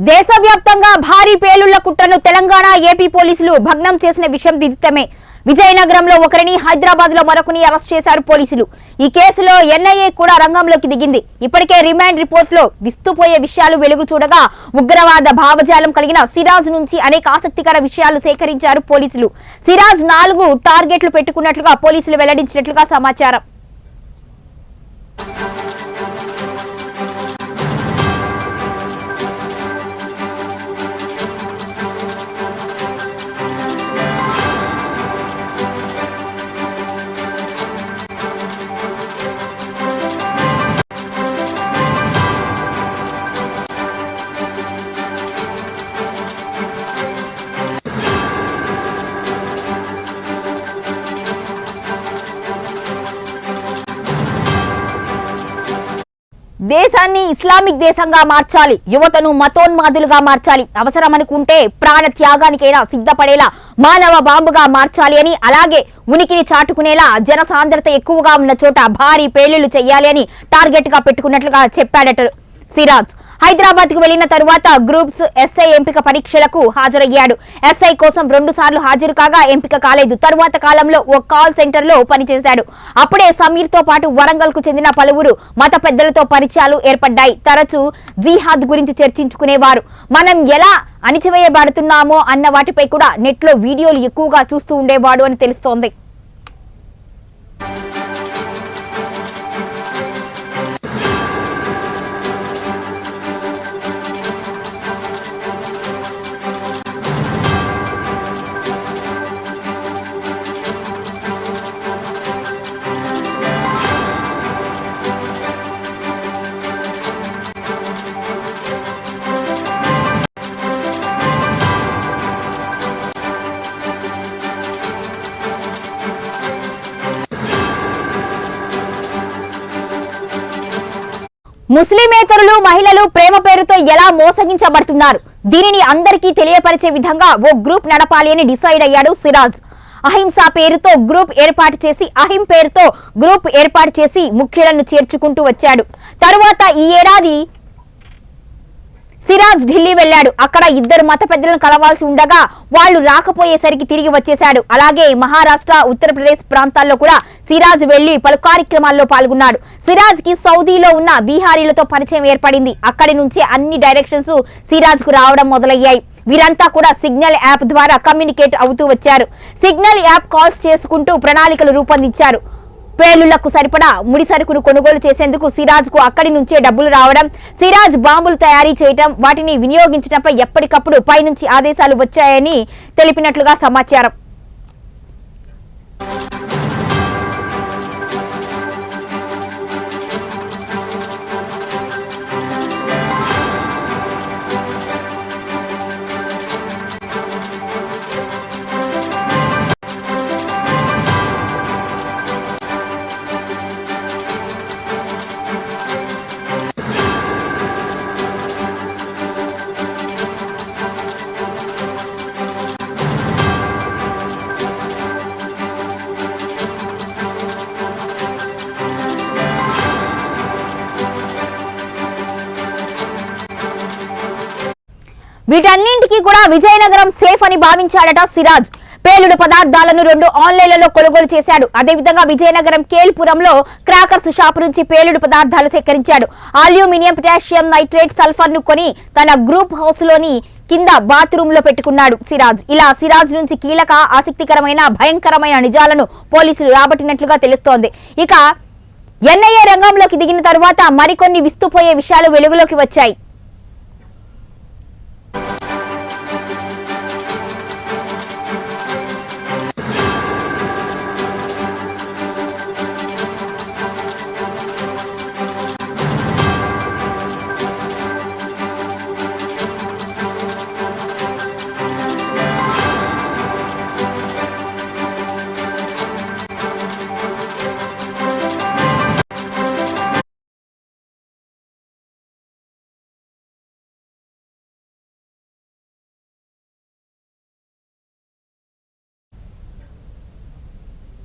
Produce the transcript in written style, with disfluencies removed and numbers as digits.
దేశవ్యాప్తంగా భారీ పేలుళ్ల కుట్రను తెలంగాణ ఏపీ పోలీసులు భగ్నం చేసిన విషయం విదితమే. విజయనగరంలో ఒకరిని, హైదరాబాద్ లో మరొకరిని అరెస్ట్ చేశారు పోలీసులు. ఈ కేసులో ఎన్ఐఏ కూడా రంగంలోకి దిగింది. ఇప్పటికే రిమాండ్ రిపోర్ట్ లో విస్తుపోయే విషయాలు వెలుగు చూడగా ఉగ్రవాద భావజాలం కలిగిన సిరాజ్ నుంచి అనేక ఆసక్తికర విషయాలు సేకరించారు పోలీసులు. సిరాజ్ 4 టార్గెట్లు పెట్టుకున్నట్లుగా పోలీసులు వెల్లడించినట్లుగా సమాచారం. దేశాన్ని ఇస్లామిక్ దేశంగా మార్చాలి, యువతను మతోన్మాదులుగా మార్చాలి, అవసరమనుకుంటే ప్రాణ త్యాగానికైనా సిద్ధపడేలా మానవ బాంబుగా మార్చాలి అని, అలాగే ఉనికిని చాటుకునేలా జనసాంద్రత ఎక్కువగా ఉన్న చోట భారీ పేలుళ్లు చేయాలి అని టార్గెట్ గా పెట్టుకున్నట్లుగా చెప్పాడట సిరాజ్. హైదరాబాద్ కు వెళ్లిన తరువాత గ్రూప్స్ ఎస్ఐ ఎంపిక పరీక్షలకు హాజరయ్యాడు. ఎస్ఐ కోసం 2 సార్లు హాజరు కాగా ఎంపిక కాలేదు. తరువాత కాలంలో ఓ కాల్ సెంటర్ లో పనిచేశాడు. అప్పుడే సమీర్ తో పాటు వరంగల్ కు చెందిన పలువురు మత పెద్దలతో పరిచయాలు ఏర్పడ్డాయి. తరచూ జిహాద్ గురించి చర్చించుకునేవారు. మనం ఎలా అణిచివేయబడుతున్నామో అన్న వాటిపై కూడా నెట్ లో వీడియోలు ఎక్కువగా చూస్తూ ఉండేవాడు అని తెలుస్తోంది. ముస్లిమేతరులు, మహిళలు ప్రేమ పేరుతో ఎలా మోసగించబడుతున్నారు, దీనిని అందరికీ తెలియపరిచే విధంగా ఓ గ్రూప్ నడపాలి అని డిసైడ్ అయ్యాడు సిరాజ్. అహింస పేరుతో గ్రూప్ ఏర్పాటు చేసి ముఖ్యులను చేర్చుకుంటూ వచ్చాడు. తరువాత ఈ ఏడాది సిరాజ్ ఢిల్లీ వెళ్లాడు. అక్కడ 2 మత పెద్దలను కలవాల్సి ఉండగా వాళ్ళు రాకపోయేసరికి తిరిగి వచ్చేశాడు. అలాగే మహారాష్ట్ర, ఉత్తరప్రదేశ్ ప్రాంతాల్లో కూడా సిరాజ్ వెళ్లి పలు కార్యక్రమాల్లో పాల్గొన్నాడు. సిరాజ్ కి సౌదీలో ఉన్న బీహారీలతో పరిచయం ఏర్పడింది. అక్కడి నుంచి అన్ని డైరెక్షన్స్ సిరాజ్ కు రావడం మొదలయ్యాయి. వీరంతా కూడా సిగ్నల్ యాప్ ద్వారా కమ్యూనికేట్ అవుతూ వచ్చారు. సిగ్నల్ యాప్ కాల్స్ చేసుకుంటూ ప్రణాళికలు రూపొందించారు. పేలుళ్లకు సరిపడా ముడి సరుకును కొనుగోలు చేసేందుకు సిరాజ్ కు అక్కడి నుంచే డబ్బులు రావడం, సిరాజ్ బాంబులు తయారీ చేయడం, వాటిని వినియోగించడంపై ఎప్పటికప్పుడు పైనుంచి ఆదేశాలు వచ్చాయని తెలిపినట్లుగా సమాచారం. వీటన్నింటికీ కూడా విజయనగరం సేఫ్ అని భావించాడట సిరాజ్. పేలుడు పదార్థాలను 2 ఆన్లైన్లలో కొనుగోలు చేశాడు. అదేవిధంగా విజయనగరం కేల్పురంలో క్రాకర్స్ షాప్ నుంచి పేలుడు పదార్థాలు సేకరించాడు. అల్యూమినియం, పొటాషియం నైట్రేట్, సల్ఫర్ ను కొని తన గ్రూప్ హౌస్ లోని కింద బాత్రూమ్ లో పెట్టుకున్నాడు సిరాజ్. ఇలా సిరాజ్ నుంచి కీలక, ఆసక్తికరమైన, భయంకరమైన నిజాలను పోలీసులు రాబట్టినట్లుగా తెలుస్తోంది. ఇక ఎన్ఐఏ రంగంలోకి దిగిన తరువాత మరికొన్ని విస్తుపోయే విషయాలు వెలుగులోకి వచ్చాయి.